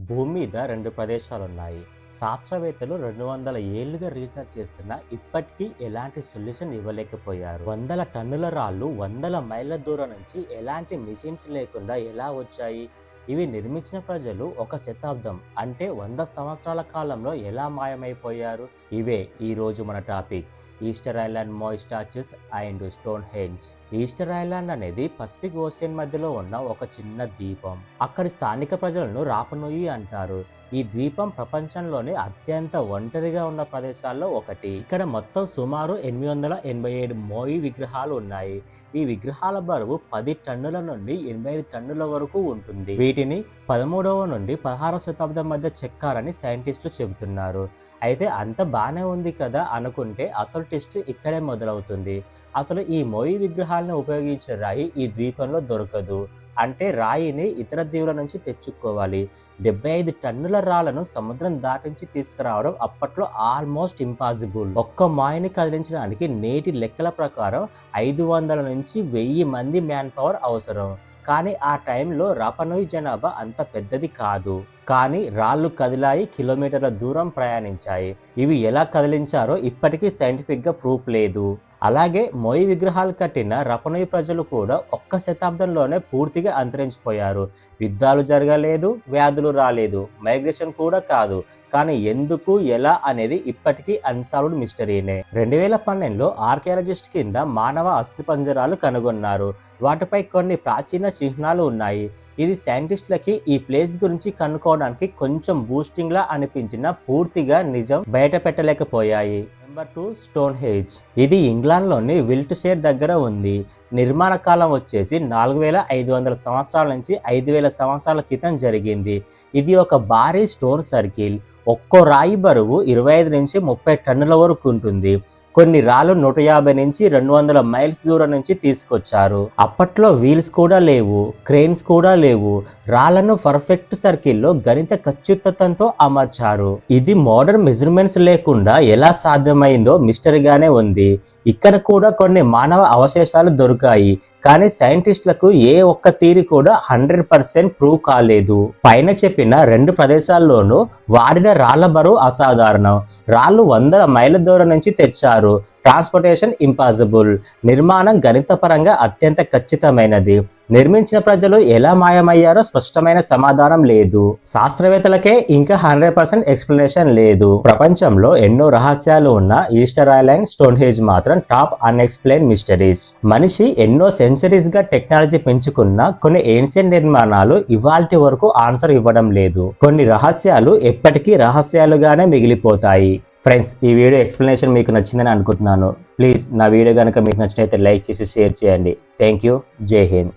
భూమి మీద రెండు ప్రదేశాలున్నాయి. శాస్త్రవేత్తలు 200 ఏళ్లుగా రీసెర్చ్ చేస్తున్నా ఇప్పటికీ ఎలాంటి సొల్యూషన్ ఇవ్వలేకపోయారు. వందల టన్నుల రాళ్ళు వందల మైళ్ళ దూరం నుంచి ఎలాంటి మిషన్స్ లేకుండా ఎలా వచ్చాయి? ఇవి నిర్మించిన ప్రజలు ఒక శతాబ్దం అంటే 100 సంవత్సరాల కాలంలో ఎలా మాయమైపోయారు? ఇవే ఈరోజు మన topic. Easter Island Moai statues and Stonehenge. Easter Island అనేది పసిఫిక్ ఓషన్ మధ్యలో ఉన్న ఒక చిన్న ద్వీపం. అక్కడి స్థానిక ప్రజలను రాపనోయి అంటారు. ఈ ద్వీపం ప్రపంచంలోనే అత్యంత ఒంటరిగా ఉన్న ప్రదేశాల్లో ఒకటి. ఇక్కడ మొత్తం సుమారు 887 మోయి విగ్రహాలు ఉన్నాయి. ఈ విగ్రహాల బరువు 10 టన్నుల నుండి 85 టన్నుల వరకు ఉంటుంది. వీటిని 13వ నుండి 16వ శతాబ్దం మధ్య చెక్కారని సైంటిస్టులు చెబుతున్నారు. అయితే అంత బాగానే ఉంది కదా అనుకుంటే అసలు టెస్ట్ ఇక్కడే మొదలవుతుంది. అసలు ఈ మోయి విగ్రహాలను ఉపయోగించే రాయి ఈ ద్వీపంలో దొరకదు. అంటే రాయిని ఇతర దీవుల నుంచి తెచ్చుకోవాలి. 75 టన్నుల రాళ్లను సముద్రం దాటించి తీసుకురావడం అప్పట్లో ఆల్మోస్ట్ ఇంపాసిబుల్. ఒక్క మాయని కదిలించడానికి నేటి లెక్కల ప్రకారం 500 నుంచి 1000 మంది మ్యాన్ పవర్ అవసరం. కానీ ఆ టైంలో రాపనోయి జనాభా అంత పెద్దది కాదు. కానీ రాళ్ళు కదిలాయి, కిలోమీటర్ల దూరం ప్రయాణించాయి. ఇవి ఎలా కదిలించారో ఇప్పటికీ సైంటిఫిక్గా ప్రూఫ్ లేదు. అలాగే మోయి విగ్రహాలు కట్టిన రాపనోయి ప్రజలు కూడా ఒక్క శతాబ్దంలోనే పూర్తిగా అంతరించిపోయారు. యుద్ధాలు జరగలేదు, వ్యాధులు రాలేదు, మైగ్రేషన్ కూడా కాదు. కానీ ఎందుకు, ఎలా అనేది ఇప్పటికీ అన్సాల్వ్డ్ మిస్టరీనే. 2012లో ఆర్కియాలజిస్ట్ కింద మానవ అస్థిపంజరాలు కనుగొన్నారు. వాటిపై కొన్ని ప్రాచీన చిహ్నాలు ఉన్నాయి. ఇది సైంటిస్టులకి ఈ ప్లేస్ గురించి కనుక్కోవడానికి కొంచెం బూస్టింగ్ లా అనిపించిన పూర్తిగా నిజం బయట పెట్టలేకపోయాయి. Number 2 stone henge. ఇది ఇంగ్లాండ్లోని విల్ట్షైర్ దగ్గర ఉంది. నిర్మాణ కాలం వచ్చేసి 4500 సంవత్సరాల నుంచి 5000 సంవత్సరాల క్రితం జరిగింది. ఇది ఒక భారీ స్టోన్ సర్కిల్. ఒక్కో రాయి బరువు 25 నుంచి 30 టన్నుల వరకు ఉంటుంది. కొన్ని రాళ్ళు 150 నుంచి 200 మైల్స్ దూరం నుంచి తీసుకొచ్చారు. అప్పట్లో వీల్స్ కూడా లేవు, క్రెయిన్స్ కూడా లేవు. రాళ్లను పర్ఫెక్ట్ సర్కిల్లో గణిత ఖచ్చితత్వంతో అమర్చారు. ఇది మోడర్న్ మెజర్మెంట్స్ లేకుండా ఎలా సాధ్యమైందో మిస్టరీగానే ఉంది. ఇక్కడ కూడా కొన్ని మానవ అవశేషాలు దొరికాయి. కానీ సైంటిస్టులకు ఏ ఒక్క థియరీ కూడా 100% ప్రూవ్ కాలేదు. పైన చెప్పిన 2 ప్రదేశాల్లోనూ వాడిన రాళ్ల బరువు అసాధారణం. రాళ్ళు 100 మైళ్ళ దూరం నుంచి తెచ్చారు. Transportation impossible. నిర్మాణం గణితపరంగా అత్యంత ఖచ్చితమైనది. నిర్మించిన ప్రజలు ఎలా మాయమయ్యారో స్పష్టమైన సమాధానం లేదు. శాస్త్రవేత్తలకే ఇంకా 100% ఎక్స్ప్లెనేషన్ లేదు. ప్రపంచంలో ఎన్నో రహస్యాలు ఉన్న ఈస్టర్ ఐలాండ్, స్టోన్ హెంజ్ మాత్రం టాప్ అన్ఎక్స్ప్లెయిన్ మిస్టరీస్. మనిషి ఎన్నో సెంచరీస్ గా టెక్నాలజీ పెంచుకున్న కొన్ని ఏన్షియంట్ నిర్మాణాలు ఇవాల్టి వరకు ఆన్సర్ ఇవ్వడం లేదు. కొన్ని రహస్యాలు ఎప్పటికీ రహస్యాలుగానే మిగిలిపోతాయి. ఫ్రెండ్స్, ఈ వీడియో ఎక్స్ప్లెనేషన్ మీకు నచ్చిందని అనుకుంటున్నాను. ప్లీజ్ నా వీడియో కనుక మీకు నచ్చినట్లయితే లైక్ చేసి షేర్ చేయండి. Thank you. జై హింద్.